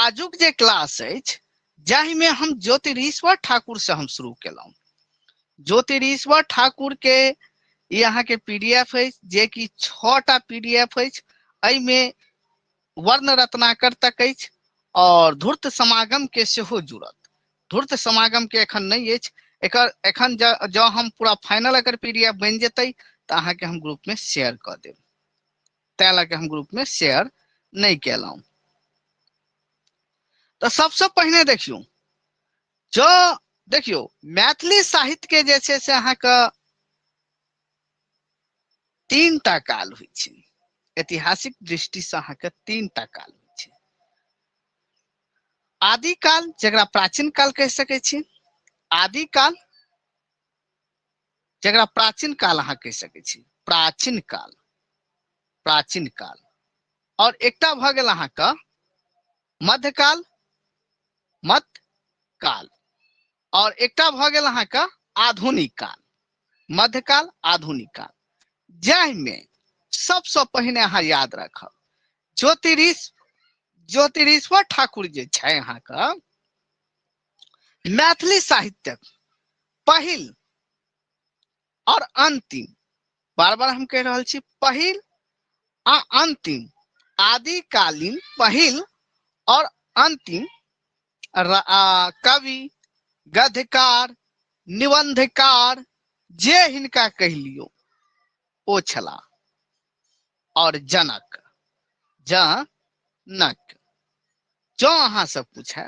आजुक जे क्लास अछि जाहि में हम ज्योतिरीश्वर ठाकुर से हम शुरू केलहुँ। ज्योतिरीश्वर ठाकुर के यहाँ के पीडीएफ है जे कि 6टा पीडीएफ है। में वर्ण रत्नाकर तक अछि और धूर्त समागम के सेहो जुड़त। धूर्त समागम के एखन नहीं अछि। एखन जो हम पूरा फाइनल अगर पीडीएफ बन जेतै तो अहाँ के हम ग्रुप में शेयर कर देब, तै लके हम ग्रुप में शेयर नहीं केलहुँ। तो सबसे पहले देखियो जो देखियो मैथिली साहित्य के जे छै से अहाँ के 3टा काल होइ छै। ऐतिहासिक दृष्टि से अहाँ के 3टा काल होइ छै। आदि काल जकरा प्राचीन काल कह सकै छी, आदि काल जकरा प्राचीन काल अहाँ कह सकै छी, प्राचीन काल, प्राचीन काल। और एकटा भ गेल अहाँ के मध्यकाल, मध्यकाल। और एकटा भ गेल अहाँ के आधुनिक काल, मध्यकाल, आधुनिक काल। जाहि में सबसे पहिने अहाँ याद रखब ज्योतिरीश्वर ठाकुर जे छै अहाँ के मैथिली साहित्यक पहिल और अंतिम, बार बार हम कह रहल छी, पहिल आ अंतिम, आदिकालीन पहिल और अंतिम कवि, गद्यकार, निबंधकार जे हिनका कह लियो ओ छला। और जनक, जनक जो अहाँ से पूछे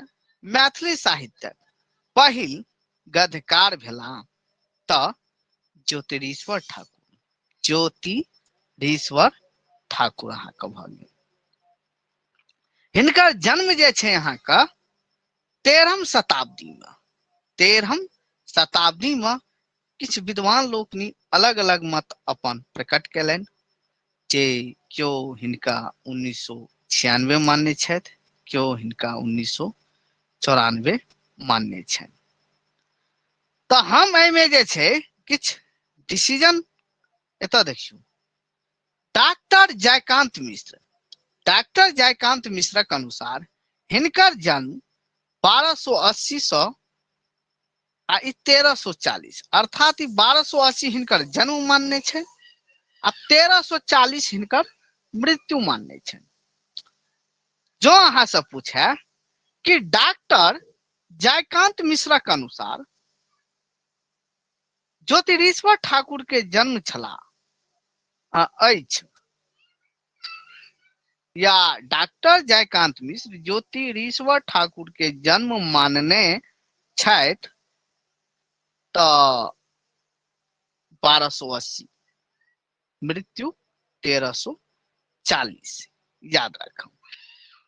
मैथिली साहित्यक पहिल गद्यकार भेला त ज्योतिरीश्वर ठाकुर, ज्योतिरीश्वर ठाकुर अहाँ के भ गेल। हिनकर जन्म जे छै अहाँ के 13वीं शताब्दी में, 13वीं शताब्दी में किछ विद्वान लोकनि अलग अलग मत अपन प्रकट केलनि जे क्यो हिनका 1996 मानने छथि, क्यो हिनका 1994 मानने छनि। तो हम एहिमे जे छै किछ डिसीजन एतऽ देखियौ। डॉक्टर जयकांत मिश्र, डॉक्टर जयकांत मिश्रक अनुसार हिनकर जन्म 1280 से आ 1340, अर्थात 1280 हिनकर जन्म मानने छै आ 1340 हिनकर मृत्यु मानने छै। जो अहाँ से पूछे कि डॉक्टर जयकांत मिश्रक अनुसार ज्योतिरीश्वर ठाकुर के जन्म छला अछि या डॉक्टर जयकांत मिश्र ज्योतिरीश्वर ठाकुर के जन्म मानने छथि तो 1280, मृत्यु 1340 याद रखब।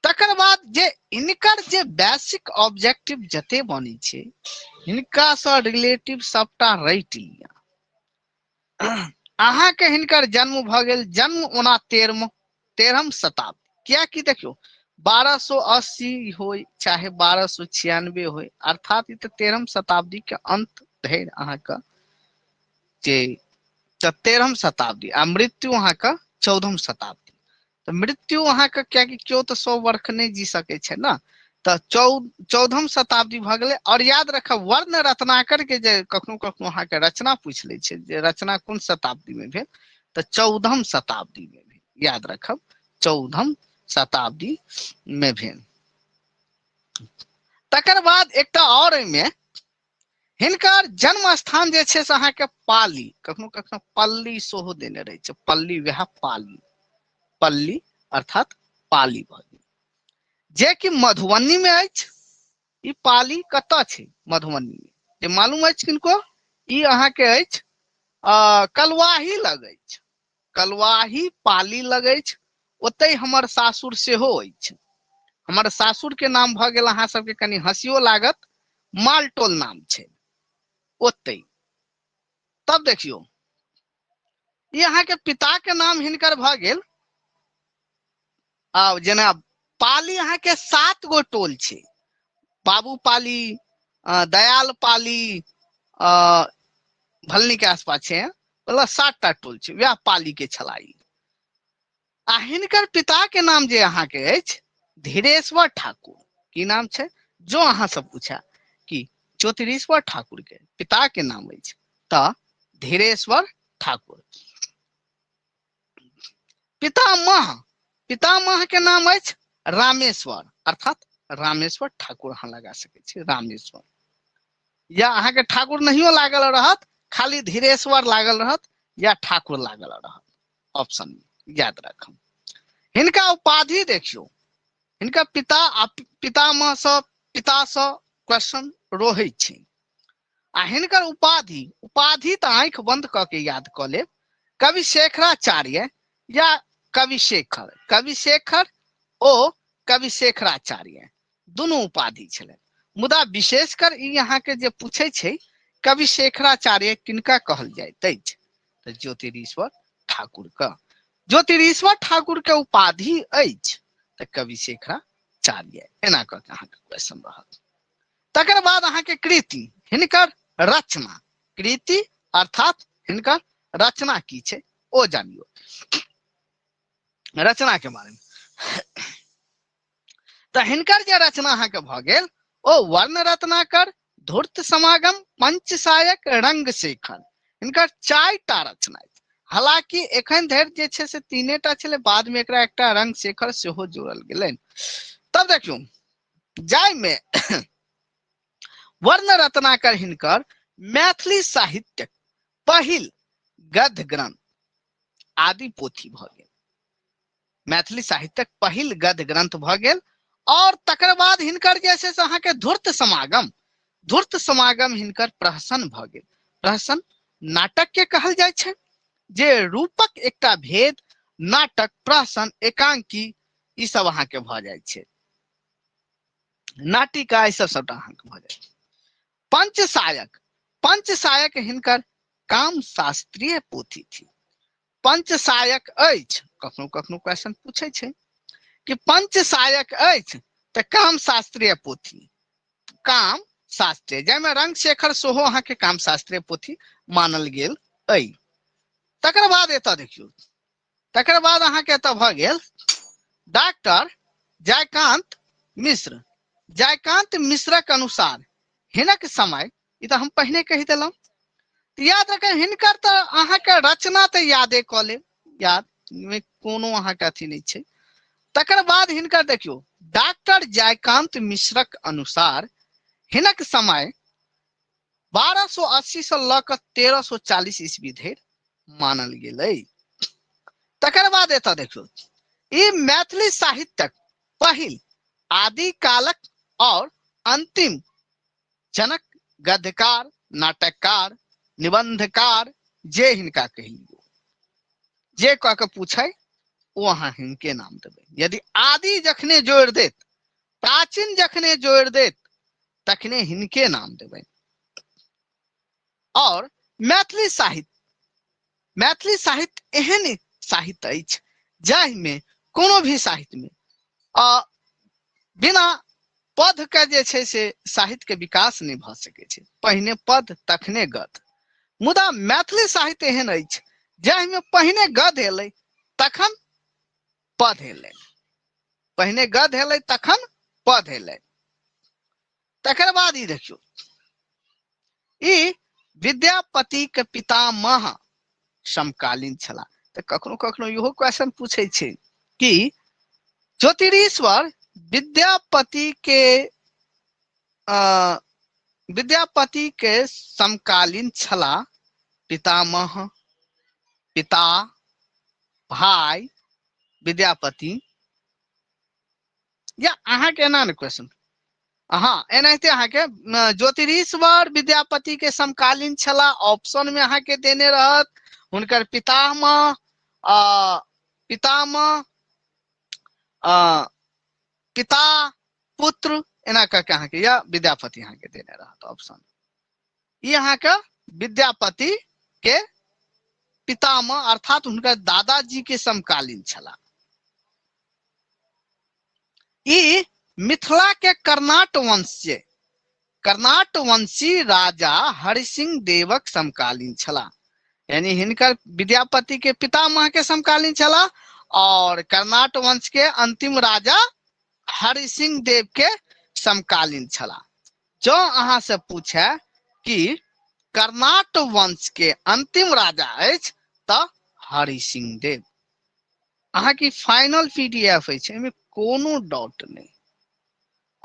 तकर बाद जे इनकर जे बेसिक ऑब्जेक्टिव जते बनी छै हिनका से रिलेटिव सबटा रटि लिया। अहाँ के हिनकर जन्म भ गेल, जन्म ओना 13वीं शताब्दी, क्या कि देखियो 1280 हो चाहे 1296 हो, अर्थात 13वीं शताब्दी के अंत धरि अहाँ के जे 13वीं शताब्दी आ मृत्यु अहाँ के 14वीं शताब्दी। तो मृत्यु अहाँ के क्या कि क्यों तो 100 वर्ष नहीं जी सके छै ना, तो 14वीं शताब्दी भ गेलै। और याद रखब वर्ण रत्नाकर के जे कखनो कखनो अहाँ के रचना पूछ ले छै जे रचना कोन शताब्दी में भेल तो 14वीं शताब्दी में भेल, याद रखब 14वीं शताब्दी में भेल। तकर बाद एकटा और में हिनकर जन्म स्थान जे छै से अहाँ के पाली, कखनो कखनो पल्ली सेहो देने रहे छै, पल्ली वह पाली, पल्ली अर्थात पाली भ गेल जे कि मधुबनी में अछि। ई पाली कतऽ छै मधुबनी में जे मालूम अछि किनको? ई अहाँ के अछि कलवाही लग अछि, कलवाही पाली लग अछि। ओतै हमर सासुर सेहो अछि। हमर सासुर के नाम भ गेल अहाँ सबके कनि हंसियो लागत, मालटोल नाम छै ओतै। तब देखियौ ई अहाँ के पिता के नाम हिनकर भ गेल जेना पाली अहाँ के 7 गो टोल छै, बाबू पाली, दयाल पाली, भलनी के आसपास छै, मतलब 7टा टोल छै, वह पाली के छला ई। आ हिनकर पिता के नाम जे अहाँ के अछि धीरेश्वर ठाकुर, की नाम छै? जो अहाँ सब पूछा कि ज्योतिरीश्वर ठाकुर के पिता के नाम अछि तऽ धीरेश्वर ठाकुर। पितामह, पितामह के नाम अछि रामेश्वर, अर्थात रामेश्वर ठाकुर अहाँ लगा सकै छी, रामेश्वर। या अहाँ के ठाकुर नहियो लागल रहत, खाली धीरेश्वर लागल रहत या ठाकुर लागल रहत, ऑप्शन में याद राखब। हिनका उपाधि देखियो, हिनका पिता आ पितामह से पिता से क्वेश्चन रोहै छै। आ हिनकर उपाधि, उपाधि तऽ आंखि बंद क के याद क लेब, कविशेखराचार्य या कविशेखर, कविशेखर ओ कविशेखराचार्य दुनू उपाधि छलै। मुदा विशेषकर ई अहाँ के जे पूछे छै कविशेखराचार्य किनका कहल जाइत अछि तऽ ज्योतिरीश्वर ठाकुर के। ज्योतिरीश्वर ठाकुर के उपाधि अछि तऽ कविशेखराचार्य, एना क के अहाँ के क्वेश्चन रहत। तकर बाद अहाँ के कृति, हिनकर रचना, कृति अर्थात हिनकर रचना की छै ओ जानियो, रचना के बारे में। तऽ हिनकर जे रचना अहाँ के भ गेल ओ वर्ण रत्नाकर, धूर्त समागम, पंचसायक, रंग शेखर, हिनकर 4टा रचना। हालांकि एखन धरि जे छै से 3टा छलै, बाद में एकरा एकटा रंग शेखर सेहो जोड़ल गेलै। तब देखियौ जाय में वर्ण रत्नाकर हिनकर मैथिली साहित्यक पहिल गद्य ग्रंथ आदि पोथी भ गेल, मैथिली साहित्यक पहिल गद्य ग्रंथ भ गेल। और तकर बाद हिनकर जे छै से अहाँ के धूर्त समागम, धूर्त समागम हिनकर प्रहसन भ गेल। प्रहसन नाटक के कहल जाइ छै, जे रूपक एकटा भेद, नाटक, प्रहसन, एकांकी ई सब अहाँ के भ जाइ छै, नाटिका ई सब सबटा अहाँ के भ जाइ छै। पंचसायक, पंचसायक हिनकर काम शास्त्रीय पोथी थी। पंचसायक अछि, कखनो कखनो क्वेश्चन पूछे छै कि पंचसायक अछि तऽ काम शास्त्रीय पोथी, काम शास्त्रीय, जाहिमे रंग शेखर सेहो अहाँ के काम शास्त्रीय पोथी मानल गेल अइ। तकर बाद एतऽ देखियौ, तकर बाद अहाँ के एतऽ भ गेल डॉक्टर जयकांत मिश्र। जयकांत मिश्रक अनुसार हिनक समय, ई तऽ हम पहिने कहि देलहुं, याद रखे हिनकर तऽ अहाँ के रचना तऽ यादे क लेब, याद में कोनो अहाँ के अथी नहीं छै। तकर बाद हिनकर देखियौ डॉक्टर जयकांत मिश्रक अनुसार हिनक समय 1280 से ल क 1340 ईस्वी धरि मानल गेल अइ। तकर बाद एतऽ देखियौ ई मैथिली साहित्यक पहिल आदि कालक और अंतिम जनक, गद्यकार, नाटककार, निबंधकार जे हिनका कहिलियो, जे कह के पूछे ओ अहाँ हिनके नाम देबै। यदि आदि जखने जोड़ देत, प्राचीन जखने जोड़ देत, तखने हिनके नाम देबै। और मैथिली साहित्य, मैथिली साहित्य एहन साहित्य अछि जाहि में कोनो भी साहित्य में बिना पद के जे छै से साहित्य के विकास नहीं भ सकै छै, पहिने पद तखने गद्य। मुदा मैथिली साहित्य एहन अछि जाहि में पहिने गद्य एलै तखन पद एलै, पहिने गद्य एलै तखन पद एलै। तकर बाद ई देखियौ ई विद्यापति के पितामह समकालीन छलाह। तऽ कखनो कखनो इहो क्वेश्चन पूछे छै कि ज्योतिरीश्वर विद्यापति के विद्यापति के समकालीन छलाह, पितामह, पिता, भाई विद्यापति, या अहाँ के एना ने क्वेश्चन, हाँ एनाहिते अहाँ के ज्योतिरीश्वर विद्यापति के समकालीन छलाह, ऑप्शन में अहाँ के देने रहत हुनकर पितामह, पितामह, पिता, पुत्र, एना करके अहाँ के, या विद्यापति अहाँ के देने रहत ऑप्शन। ये अहाँ के विद्यापति के पितामह अर्थात हुनकर दादाजी के समकालीन छलाह। ई मिथिला के कर्नाट वंशीय, कर्नाट वंशी राजा हरिसिंह देवक समकालीन छलाह। यानी हिनकर विद्यापति के पितामह के समकालीन छलाह और कर्नाट वंश के अंतिम राजा हरिसिंह देव के समकालीन छला। जो अहाँ से पूछे कि कर्नाट वंश के अंतिम राजा अछि त हरि सिंह देव। अहाँ की फाइनल पीडीएफ है, में कोनो डाउट नहीं,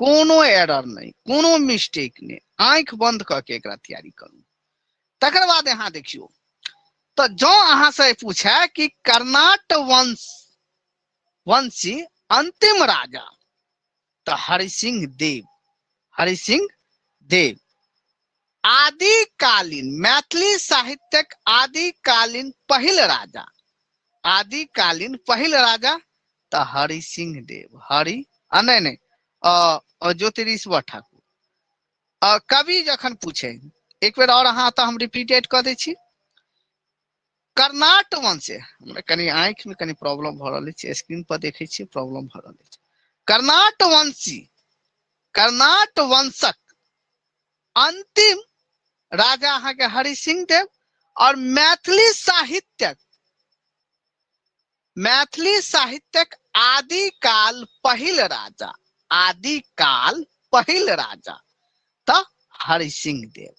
कोनो एरर नहीं, कोनो मिस्टेक नहीं, आंख बंद करके एकरा तैयारी करू। तकर बाद यहाँ देखियो, तो जो अहाँ से पूछे कि कर्नाट वंशी अंतिम राजा तो हरि सिंह देव। हरि सिंह देव आदिकालीन मैथिली साहित्यक आदिकालीन पहिल राजा, आदिकालीन पहिल राजा तो हरि सिंह देव। हरि नहीं ज्योतिरीश्वर ठाकुर। कवि जखन पूछे एक बेर और अहाँ तो हम रिपीटेड कर दै छी। कर्नाट वंश, हमरा कनी आंख में कनी प्रॉब्लम भ रहल छै, स्क्रीन पर देखे छी प्रॉब्लम भ रहल छै। कर्नाट वंशी, कर्नाट वंशक अंतिम राजा अहाँ के हरि सिंह देव और मैथिली साहित्यक आदिकाल पहिल राजा, आदिकाल पहिल राजा तो हरि सिंह देव।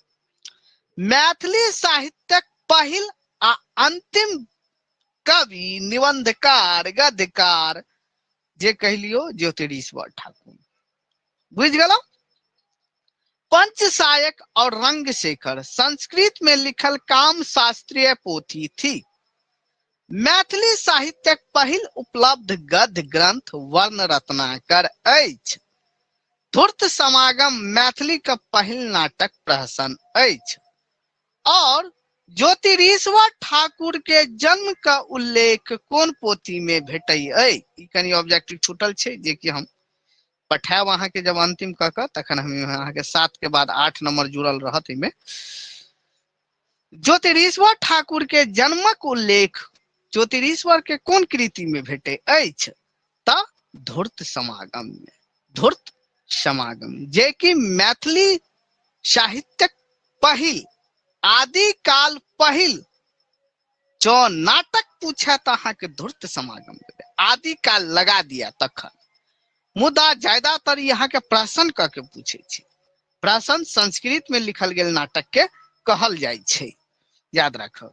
मैथिली साहित्यक पहिल आ अंतिम कवि, निबंधकार, गद्यकार जे कहलियो ज्योतिरीश्वर ठाकुर। बुझ गेलो। पंचसायक और रंगशेखर संस्कृत में लिखल काम शास्त्रीय पोथी थी। मैथिली साहित्यक पहिल उपलब्ध गद्य ग्रंथ वर्ण रत्नाकर अछि। धूर्त समागम मैथिली का पहिल नाटक प्रहसन अछि। और ज्योतिरीश्वर ठाकुर के जन्म का उल्लेख कोन पोथी में भेटै अइ? कनी ऑब्जेक्टिव छूटल छै जे कि हम पठायब अहाँ के जब अंतिम क के, तखन हम अहाँ के 7 के बाद 8 नंबर जुड़ल रहत। इमे ज्योतिरीश्वर ठाकुर के जन्मक उल्लेख ज्योतिरीश्वर के कोन कृति में भेटै अछि? त धूर्त समागम में। धूर्त समागम जे कि मैथिली साहित्यक पहिल आदिकाल पहिल जो नाटक पूछे तो अहाँ के धूर्त समागम आदिकाल लगा दिया तखन। मुदा ज्यादातर यहाँ के प्रश्न करके पूछे छी। प्रश्न संस्कृत में लिखल गेल नाटक के कहल जाय छै, याद रखो।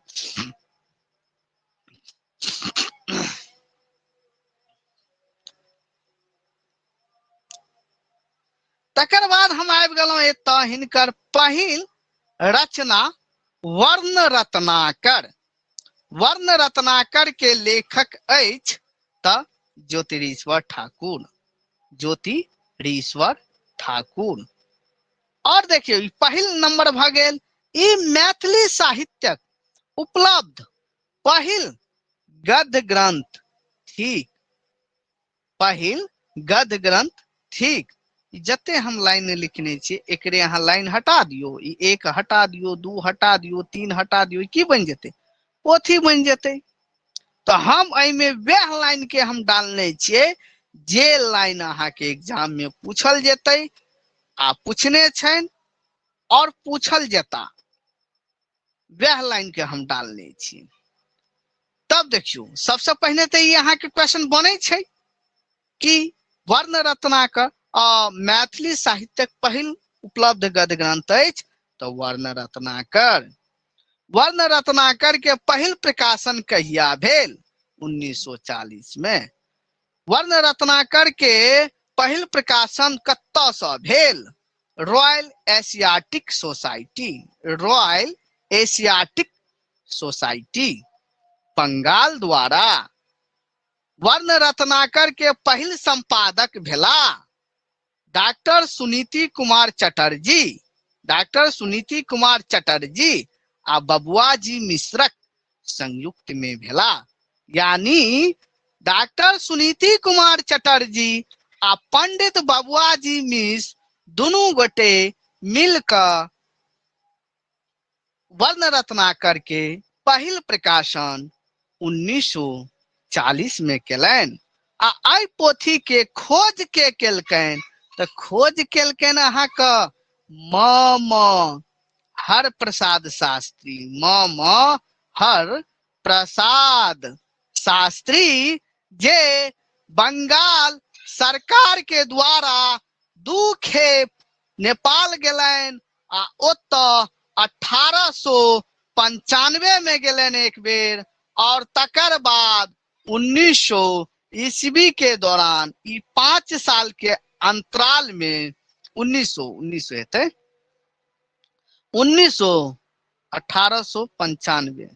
तकर बाद हम आबि गेलहुं एतऽ हिनकर पहिल रचना वर्ण रत्नाकर। वर्ण रत्नाकर के लेखक अछि त ज्योतिरीश्वर ठाकुर, ज्योतिरीश्वर ठाकुर। और देखियो पहिल नंबर भ गेल ई मैथिली साहित्यक उपलब्ध पहिल गद्य ग्रंथ ठीक, पहिल गद्य ग्रंथ ठीक। जते हम लाइन लिखने छियै एकरे अहाँ लाइन हटा दियो, ई 1 हटा दियो, 2 हटा दियो, 3 हटा दियो, की बन जेते? पोथी बन जेते। तो हम एमे वह लाइन के हम डालने छियै जे लाइन अहाँ के एग्जाम में पूछल जेते आ पूछने छन और पूछल जेता, वह लाइन के हम डालने छी। तब देखियो सबसे पहले तो ये अहाँ के क्वेश्चन बने छै कि वर्ण रत्नाकर मैथिली साहित्यक पहिल उपलब्ध गद्य ग्रंथ अछि तो वर्ण रत्नाकर। वर्ण रत्नाकर के पहिल प्रकाशन कहिया भेल? 1940 में। वर्ण रत्नाकर के पहिल प्रकाशन कत्ता सँ भेल? Royal Asiatic Society, Royal Asiatic Society Bengal द्वारा। वर्ण रत्नाकर के पहिल संपादक भेला डॉक्टर सुनीति कुमार चटर्जी, डॉक्टर सुनीति कुमार चटर्जी आ बबुआजी मिश्रक संयुक्त में भेला। यानी डॉक्टर सुनीति कुमार चटर्जी आ पंडित बबुआजी मिश्र दुनू गोटे मिलकर वर्ण रत्नाकर के पहिल प्रकाशन 1940 में केलनि। आ आई पोथी के खोज के केलकनि? तो खोज केलकनि अहाँ के म हर प्रसाद शास्त्री, म हर प्रसाद शास्त्री, जे बंगाल सरकार के द्वारा 2 खेप नेपाल गेलनि आ ओतऽ 1895 में गेलनि एक बेर, और तकर बाद 1900 ईस्वी के दौरान 5 साल के अंतराल में 1900 हेतै 1895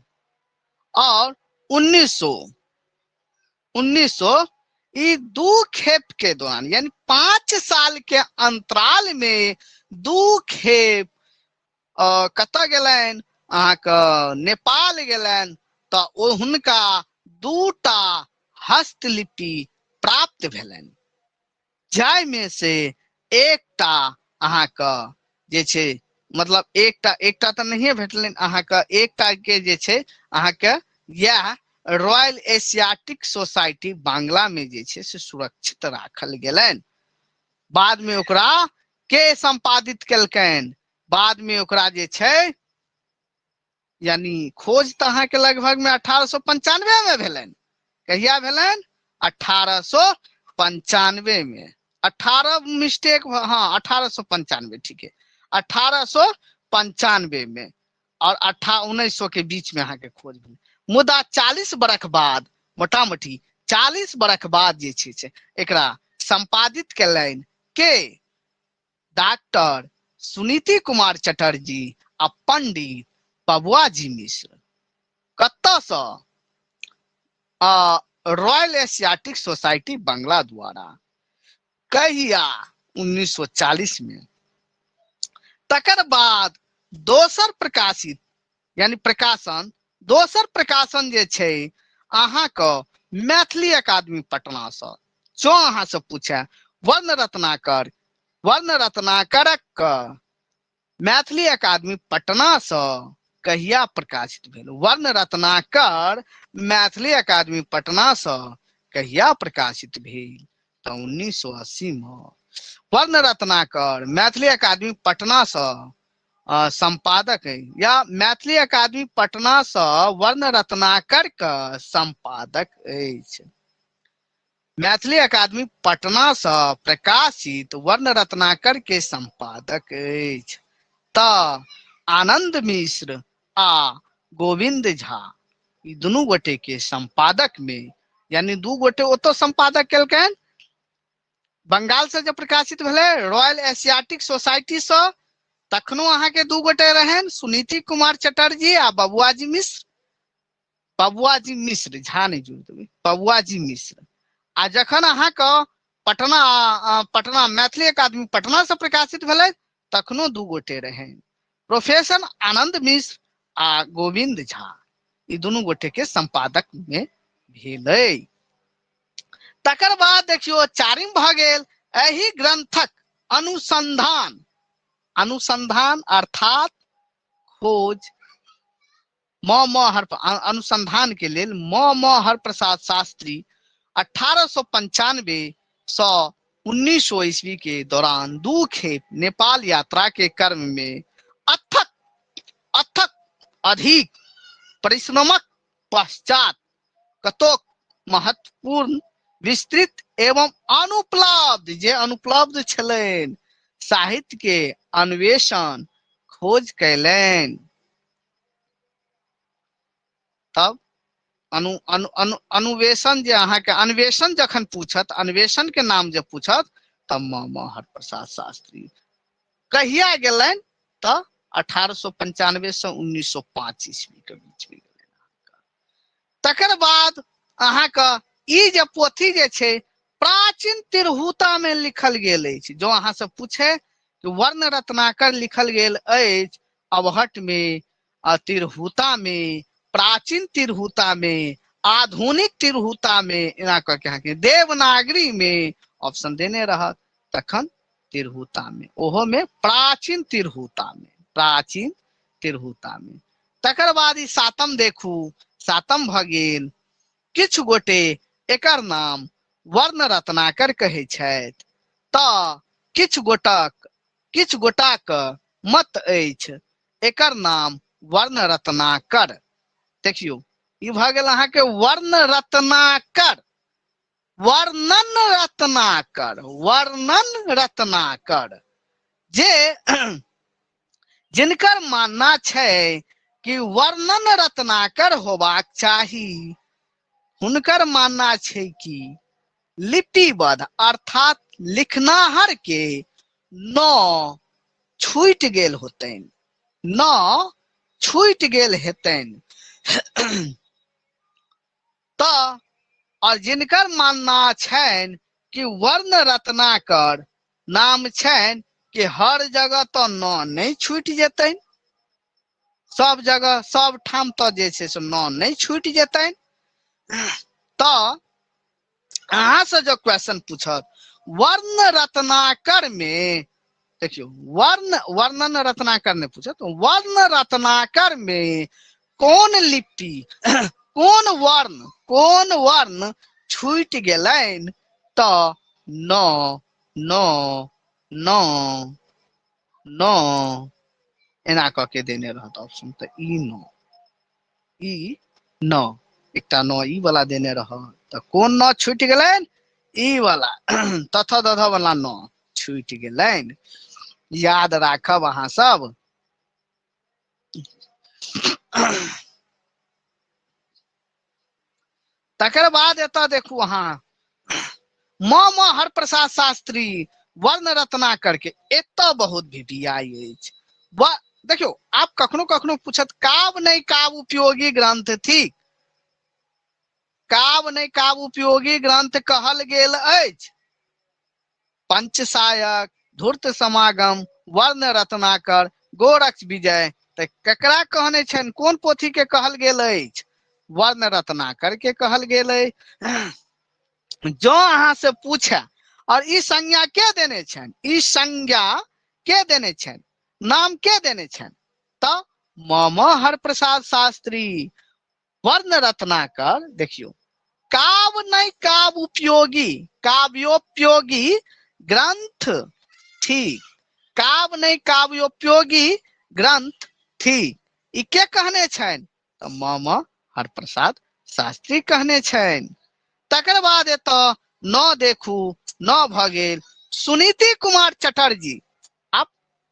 और 1900 ई 2 खेप के दौरान यानी 5 साल के अंतराल में 2 खेप कतऽ गेलनि अहाँके नेपाल गेलनि, तऽ हुनका 2टा हस्तलिपि प्राप्त भेलनि, जाहिमे से एकटा अहाँके जे छै मतलब एकटा तऽ नहिए भेटलनि अहाँके, एकटा के जे छै अहाँके यह रॉयल एशियाटिक सोसाइटी बांग्ला में जे छै से सुरक्षित राखल गेलनि। बाद में ओकरा के संपादित केलकनि, बाद में ओकरा जे छै यानी खोज तऽ अहाँके लगभग में 1895 में भेलनि। कहिया भेलनि? 1895 में। 18 मिस्टेक, हाँ 1895 ठीक है, 1895 में और 1900 के बीच में अहाँके खोज भेल। मुदा 40 बरख बाद, मोटा मोटी 40 बरख बाद जे छै से एकरा संपादित केलनि के डॉक्टर सुनीति कुमार चटर्जी आ पंडित बबुआजी मिश्र। कतऽसँ? रॉयल एशियाटिक सोसाइटी बांग्ला द्वारा। कहिया? 1940 में। तकर बाद दोसर प्रकाशित यानी प्रकाशन, दोसर प्रकाशन जे छै अहाँके मैथिली अकादमी पटना से। जो अहाँ से पूछे वर्ण रत्नाकरक मैथिली अकादमी पटना से कहिया प्रकाशित भेल? वर्ण रत्नाकर मैथिली अकादमी पटना से कहिया प्रकाशित भेल? तऽ 1980 में। वर्ण रत्नाकर मैथिली अकादमी पटना से संपादक है, या मैथिली अकादमी पटना से वर्ण रत्नाकर का संपादक है। मैथिली अकादमी पटना से प्रकाशित वर्ण रत्नाकर के संपादक है। तऽ आनंद मिश्र आ गोविंद झा ई दुनू गोटे के संपादक में, यानी 2 गोटे ओतो संपादक केलकनि बंगाल से जब प्रकाशित भेले रॉयल एशियाटिक सोसाइटी से, तखनो अहाँके 2 गोटे रहन, सुनीति कुमार चटर्जी आ बबुआजी मिश्र। बबुआजी मिश्र, झा नहीं जोड़ देबै, बबुआजी मिश्र। आ जखन अहाँके पटना मैथिली अकादमी पटना से प्रकाशित भेले तखनो 2 गोटे रहन, प्रोफेसर आनंद मिश्र आ गोविंद झा। ई दुनू गोटे के संपादक में भेलै। तकर बाद देखियो चारिम भ गेल एही ग्रंथक अनुसंधान। अनुसंधान अर्थात खोज अनुसंधान के लेल म हरप्रसाद शास्त्री 1895 से 1900 ईस्वी के दौरान 2 खेप नेपाल यात्रा के क्रम में अथक अधिक परिश्रमक पश्चात कतोक महत्वपूर्ण विस्तृत एवं अनुपलब्ध छलनि साहित्य के अन्वेषण खोज कैलनि। तब अनुवेशन जे अहाँके अन्वेषण जखन पूछत, अन्वेषण के नाम जब पूछत तब म हरप्रसाद शास्त्री। कहिया गेलनि? तऽ 1895 से 1905 ईस्वी के बीच में गेलनि। तकर बाद अहाँके ई जे पोथी जे छै प्राचीन तिरहुता में लिखल गेल अछि। जो अहाँ से पूछे कि वर्ण रत्नाकर लिखल गेल अछि अबहट में, तिरहुता में, प्राचीन तिरहुता में, आधुनिक तिरहुता में, एना करके देवनागरी में ऑप्शन देने रहत, तखन तिरहुता में, ओहो में प्राचीन तिरहुता में, प्राचीन तिरहुता में। तकर बाद ई सातम देखू, सातम भ गेल किछु गोटे एकर नाम वर्ण रत्नाकर कहै छथि, तऽ किछु गोटाक मत अछि एकर नाम वर्ण रत्नाकर। देखियो ई भ गेल अहाँके वर्ण रत्नाकर, वर्णन रत्नाकर, वर्णन रत्नाकर, जे जिनकर मानना छै कि वर्णन रत्नाकर होबाक चाही, हुनकर मानना छै कि लिपिबद्ध अर्थात लिखनाहर के न छूटि गेल होतनि, न छूटि गेल हेतनि। तऽ और जिनकर मानना छनि कि वर्ण रत्नाकर नाम छनि कि हर जगह तो न नहीं छूटि जेतनि, सब जगह सब ठाम तो जे छै से न नहीं छूटि जेतनि। तऽ अहाँ से जो क्वेश्चन पूछत वर्ण रत्नाकर में, देखियो वर्ण वर्णन रत्नाकर ने पूछत, वर्ण रत्नाकर में कौन लिपि कोन वर्ण छूटि गेलनि, तऽ न न न न एना कऽ के देने रहत ऑप्शन। तऽ ई न एकटा न ई वाला देने रहत, तऽ कोन न छूटि गेलनि, ई वाला तथ दध वाला न छूटि गेलनि। याद राखब अहाँ सब। तकर बाद एतऽ देखू अहाँ म हरप्रसाद शास्त्री वर्ण रत्नाकर के एतऽ बहुत भिड़ियाई अछि। देखियो आप कखनो कखनो पूछत काव्य नहीं काव्य उपयोगी ग्रंथ थिक, काव्य नहीं काव्य उपयोगी ग्रंथ कहल गेल अछि पंचसायक, धूर्त समागम, वर्ण रत्नाकर, गोरक्ष विजय। तऽ केकरा कहने छनि, कोन पोथी के कहल गेल अछि, वर्ण रत्नाकर के कहल गेल अछि। जो अहाँ से पूछे और ई संज्ञा के देने छनि, ई संज्ञा के देने छनि, नाम के देने छनि, तऽ म हरप्रसाद शास्त्री वर्ण रत्नाकर। देखियो काव्य नहीं काव्य उपयोगी, काव्योपयोगी ग्रंथ थी, काव्य नहीं काव्योपयोगी ग्रंथ थी, ई के कहने छनि, तऽ म हरप्रसाद शास्त्री कहने छनि। तकर बाद एतऽ न देखू, न भऽ गेल सुनीति कुमार चटर्जी। आप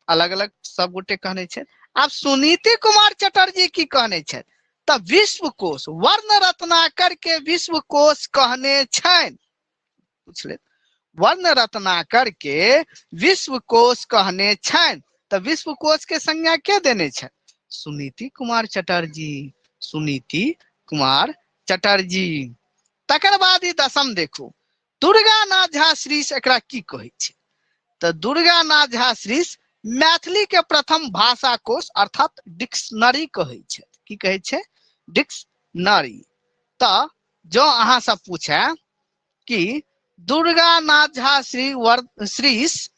अलग अलग सब गोटे कहने छथि, आब सुनीति कुमार चटर्जी की कहने छथि, तऽ विश्वकोश, वर्ण रत्नाकर के विश्वकोश कहने छनि। पूछ ले, वर्ण रत्नाकर के विश्वकोश कहने छनि, तऽ विश्वकोश के संज्ञा के देने छनि, सुनीति कुमार चटर्जी, सुनीति कुमार चटर्जी। तकर बाद ई दसम देखू दुर्गानाथ झा श्रीस, एकरा की कहै छै, तऽ दुर्गानाथ झा श्रीस मैथिली के प्रथम भाषा कोश अर्थात डिक्शनरी कहै छै। की कहै छै, डिक्शनरी। तऽ जो अहाँ सब पूछे कि दुर्गानाथ झा श्रीस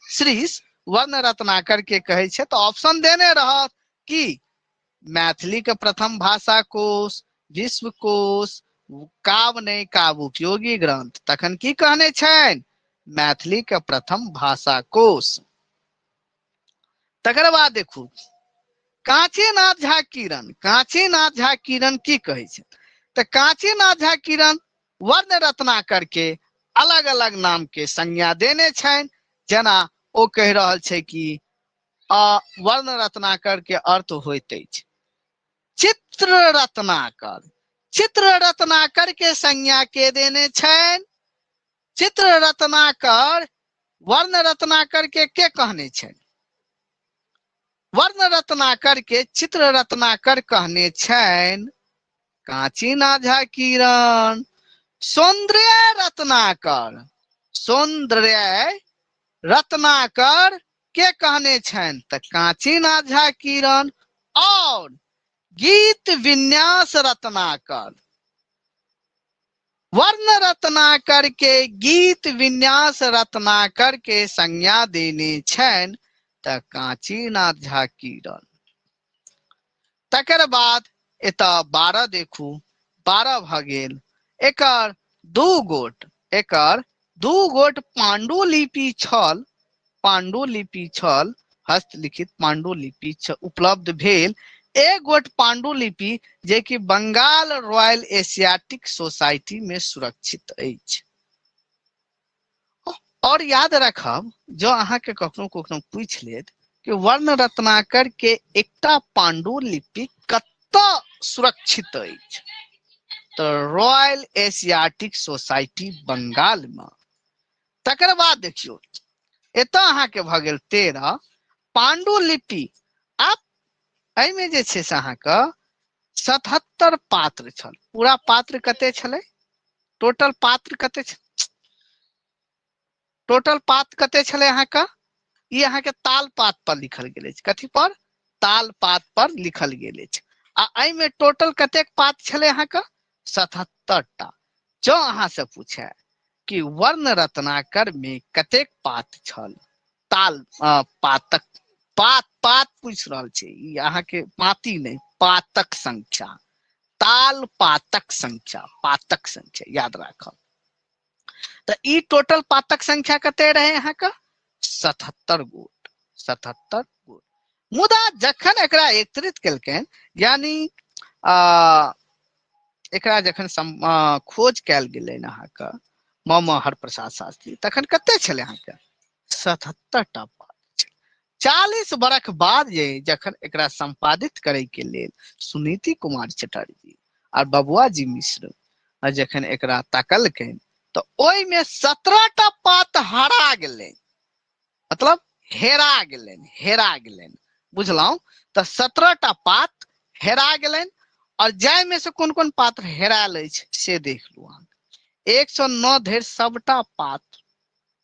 वर्ण रत्नाकर के कहै छै, तऽ ऑप्शन देने रहत कि मैथिली के प्रथम भाषा कोश, विश्वकोश, काव्य नहीं काव्य उपयोगी ग्रंथ। तखन की कहने छनि, मैथिली के प्रथम भाषा कोश। तकर बाद देखू कांचीनाथ झा किरण, कांचीनाथ झा किरण की कहै छै, तऽ कांचीनाथ झा किरण वर्ण रत्नाकर के अलग अलग नाम के संज्ञा देने छनि। जेना ओ कहि रहल छै कि वर्ण रत्नाकर के अर्थ होइत अछि चित्र रत्नाकर, चित्र रत्नाकर के संज्ञा के देने छनि, चित्र रत्नाकर वर्ण रत्नाकर के कहने छनि, वर्ण रत्नाकर के चित्र रत्नाकर कहने छनि कांचीनाथ झा किरण। सौंदर्य रत्नाकर, सौंदर्य रत्नाकर के कहने छनि, तऽ कांचीनाथ झा किरण। और गीत विन्यास रत्नाकर, वर्ण रत्नाकर के गीत विन्यास रत्नाकर के संज्ञा देने छनि, तऽ कांचीनाथ झा किरण। तकर बाद एतऽ 12 देखू, 12 भऽ गेल एकर दू गोट पांडुलिपि छल, पांडुलिपि छल, हस्तलिखित पांडुलिपि उपलब्ध भेल। एक गोट पांडुलिपि जे कि बंगाल रॉयल एशियाटिक सोसाइटी में सुरक्षित अछि, और याद रखब जो अहाँ के कखनो कखनो पूछ लेत कि वर्ण रत्नाकर के एकटा पांडुलिपि कतऽ सुरक्षित अछि, तो रॉयल एशियाटिक सोसाइटी बंगाल में। तकर बाद देखियो एतऽ अहाँ के भ गेल 13 पांडुलिपि। आब एहिमे जे छै से अहाँ के 77 पात्र छल। पूरा पात्र कते छलै, टोटल पात्र कते छल, टोटल पात कते छलै अहाँ के, ई अहाँ के ताल पात पर लिखल गेल अछि। कथी पर, ताल पात पर लिखल गेल अछि। आ एहिमे टोटल कतेक पात छलै अहाँ के, 77 टा। जो अहाँ से पूछे कि वर्ण रत्नाकर में कतेक पात छल, ताल पातक, पात पात पूछ रहल छै ई अहाँ के, पाती नहीं, पातक संख्या, ताल पातक संख्या, पातक संख्या याद राखब। तो ई टोटल पातक संख्या कते रहे अहाँ के, 77 गोट, 77 गोट। मुदा जखन एकरा एकत्रित केलकनि, यानी एकरा जखन खोज कैल गेलै अहाँ के मामा हरप्रसाद शास्त्री, तखन कते छलै अहाँ के, 77 टा पात छलै। 40 बरख बाद जे जखन एकरा संपादित करे के लेल सुनीति कुमार चटर्जी और बबुआ जी मिश्र जखन एकरा तकलकनि, तो ओहि में 17 टा पात हरा गेलै, मतलब हेरा गेलनि, हेरा गेलनि, बुझलहुं। तो 17 टा पात हेरा गेलनि। और जाय में से कोन कोन पात्र हेरायल अछि से देख लू अहाँ। 109 धरि सबटा पात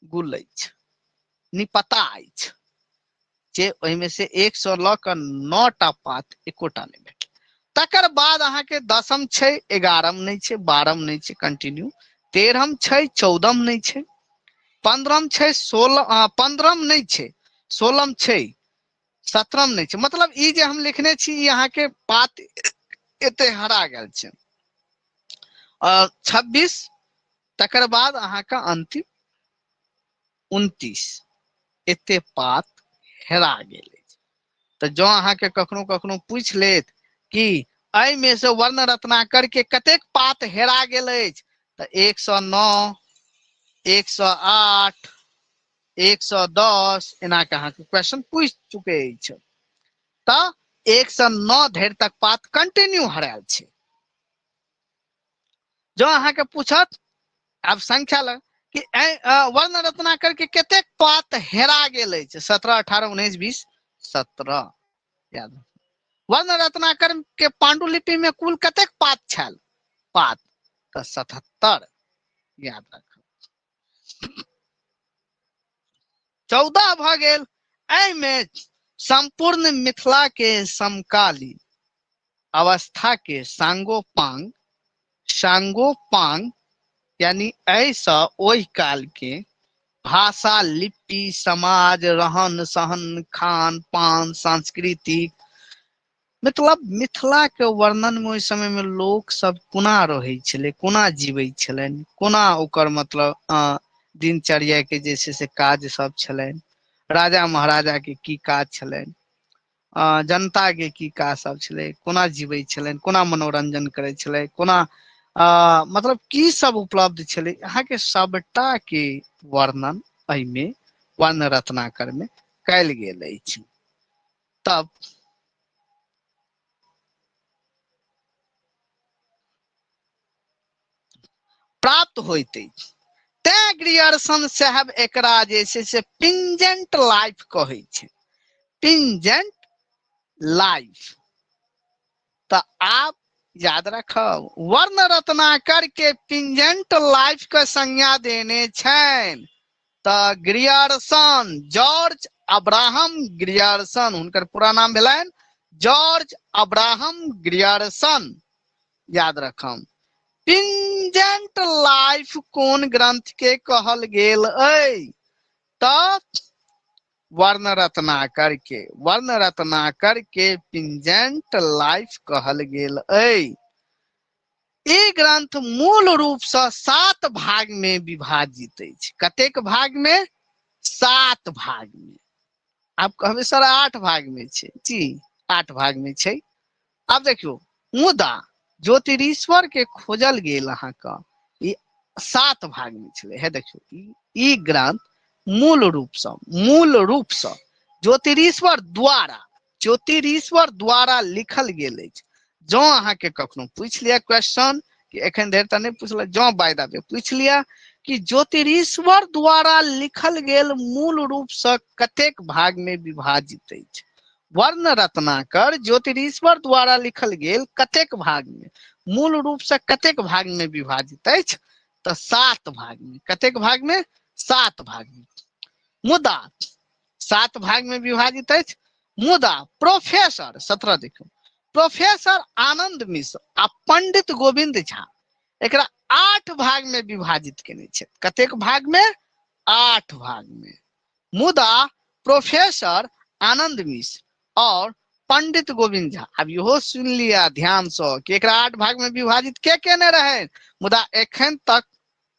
गुल अछि, निपता अछि, जे ओहिमे से 100 ल क 9 टा पात एकोटा नहीं भेटल। तकर बाद अहाँ के 10म छै, 11म नहीं छै, 12म नहीं छै, कंटिन्यू 13म छै, 14म नहीं छै, 15म छै, 15म नहीं छै, 16म छै, 17म नहीं छै। मतलब ई जे हम लिखने छी ई अहाँ के पात एते हरा गेल छै। 26 तकर बाद अहाँ के अंतिम 29 एते पात हेरा गेल अछि। तो जो अहाँ के कखनो कखनो पूछ लेत कि एहि में से वर्ण रत्नाकर के कतेक पात हेरा गेल अछि, तो 109, 108, 110 एना के अहाँ के क्वेश्चन पूछ चुके अछि। तो 109 धरि तक पात कंटिन्यू हरायल छै। जो अहाँ के पूछत अब संख्या लग कि वर्ण रत्नाकर के कतेक पात हेरा गेल अछि, 17, 18, 19, 20, 17 याद। वर्ण रत्नाकर के पांडुलिपि में कुल कतेक पात छल, पात तो 77 याद रखब। 14 भ गेल एहि में संपूर्ण मिथिला के समकालीन अवस्था के सांगोपांग, सांगोपांग यानी ऐसा ओहि काल के भाषा, लिपि, समाज, रहन सहन, खान पान, सांस्कृतिक, मतलब मिथिला के वर्णन में ओहि समय में लोक सब कोना रहै छलै, कोना जीवै छलनि, कोना ओकर मतलब दिनचर्या के जे छै से काज सब छलनि, राजा महाराजा के की काज छलनि, जनता के की काज सब छलै, कोना जीवै छलनि, कोना मनोरंजन करै छलै, कोना मतलब की सब उपलब्ध छलै, अहाँ के सबटा के वर्णन एहि में वर्ण रत्नाकर में कयल गेल अछि। तब प्राप्त होइत अछि। तैं ग्रियर्सन साहब एकरा जे छै से पिंजेंट लाइफ कहै छै, पिंजेंट लाइफ। तो आप याद रखब वर्ण रत्नाकर के पिंजेंट लाइफ के संज्ञा देने छनि तो ग्रियर्सन, जॉर्ज अब्राहम ग्रियर्सन, हुनकर पूरा नाम भेलनि जॉर्ज अब्राहम ग्रियर्सन, याद रखब। पिंजेंट लाइफ कोन ग्रंथ के कहल गेल अइ, तो वर्ण रत्नाकर के, वर्ण रत्नाकर के पिंजेंट लाइफ कहल गेल अइ। ई ग्रंथ मूल रूप से 7 भाग में विभाजित अछि। कतेक भाग में, 7 भाग में। आप कहबे सर 8 भाग में छै, जी 8 भाग में छै। अब देखियो मुदा ज्योतिरीश्वर के खोजल गेल अहाँ का ई 7 भाग में छलै है। देखियो ई ग्रंथ मूल रूप से ज्योतिरीश्वर द्वारा लिखल गेल अछि। जँ अहाँके कखनो पूछ लिया क्वेश्चन कि एखन धरि तऽ नहीं पूछल, जँ बाय द वे पूछ लिया कि ज्योतिरीश्वर द्वारा लिखल गेल मूल रूप से कतेक भाग में विभाजित अछि, वर्ण रत्नाकर ज्योतिरीश्वर द्वारा लिखल गेल कतेक भाग में, मूल रूप से कतेक भाग में विभाजित अछि, तो 7 भाग में। कतेक भाग में? 7 भाग में। मुदा 7 भाग में विभाजित अछि। मुदा प्रोफेसर 17 देखियौ, प्रोफेसर आनंद मिश्र आ पंडित गोविंद झा एकरा 8 भाग में विभाजित केने छै। कतेक भाग में? 8 भाग में। मुदा प्रोफेसर आनंद मिश्र और पंडित गोविंद झा, अब इहो सुन लिया ध्यान से कि एकरा 8 भाग में विभाजित के केने रहे। मुदा एखन तक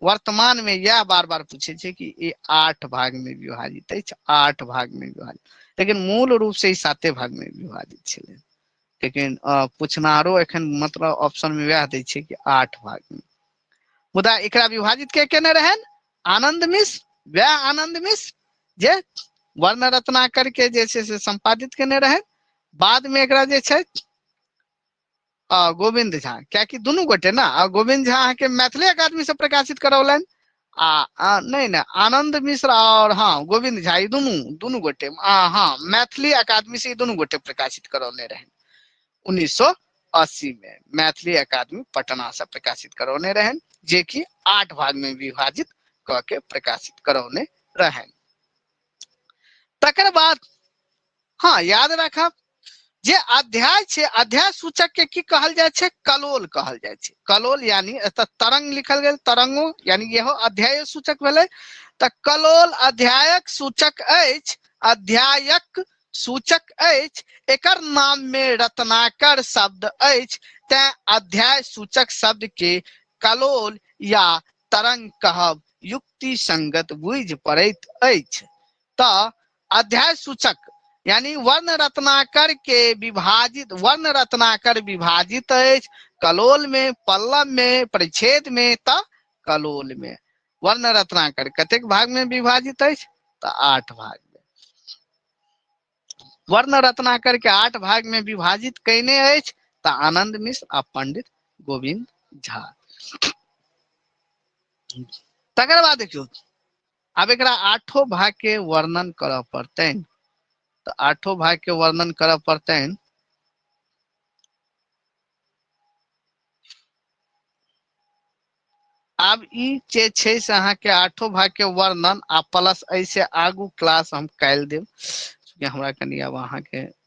वर्तमान में यह बार बार पूछे छै कि ये 8 भाग में विभाजित है, 8 भाग में विभाजित, लेकिन मूल रूप से 7 भाग में विभाजित छे। लेकिन पूछनारो एखन मतलब ऑप्शन में वह दै छै कि 8 भाग में। मुदा एकरा विभाजित के केने रहन? आनंद मिश्र, वह आनंद मिश्र जे वर्ण रत्नाकर के जे छै से संपादित केने रहे। बाद में एकरा जे छै गोविंद झा, क्या कि दुनू गोटे ना, गोविंद झा के मैथिली अकादमी से प्रकाशित करौलन नहीं आनंद मिश्र और हाँ गोविंद झा, दोनों गोटे हाँ मैथिली अकादमी से दोनों गोटे प्रकाशित करौने रहे 1980 में। मैथिली अकादमी पटना से प्रकाशित करौने रहे, जे कि 8 भाग में विभाजित क के प्रकाशित करौने रहे। तकर बाद हाँ याद रखब जे अध्याय छे, अध्याय सूचक के की कहल जाय छे? कलोल कहल जाय छे। कलोल यानी एत तरंग लिखल गेल, तरंगो यानी यहो अध्याय सूचक भेलै। त कलोल अध्यायक सूचक अछि, अध्यायक सूचक अछि। एकर नाम में रत्नाकर शब्द अछि, तें अध्याय सूचक शब्द के कलोल या तरंग कहब युक्ति संगत बुझि पड़ैत अछि। त अध्याय सूचक यानी वर्ण रत्नाकर के विभाजित, वर्ण रत्नाकर विभाजित अछि कलोल में, पल्लव में, परिच्छेद में, त कलोल में। वर्ण रत्नाकर कतेक भाग में विभाजित अछि? त 8 भाग में। वर्ण रत्नाकर के 8 भाग में विभाजित कैने अछि त आनंद मिश्र आ पंडित गोविंद झा। तकर बाद देखियौ, अब एकरा 8 भाग के वर्णन करऽ पड़तै। तो 8 भाग के वर्णन करऽ पड़तै। अब ई जे छै से अहाँ के 8 भाग के वर्णन आ प्लस ऐसे आगू क्लास हम काल्हि देब, हमरा कनी अब अहाँ के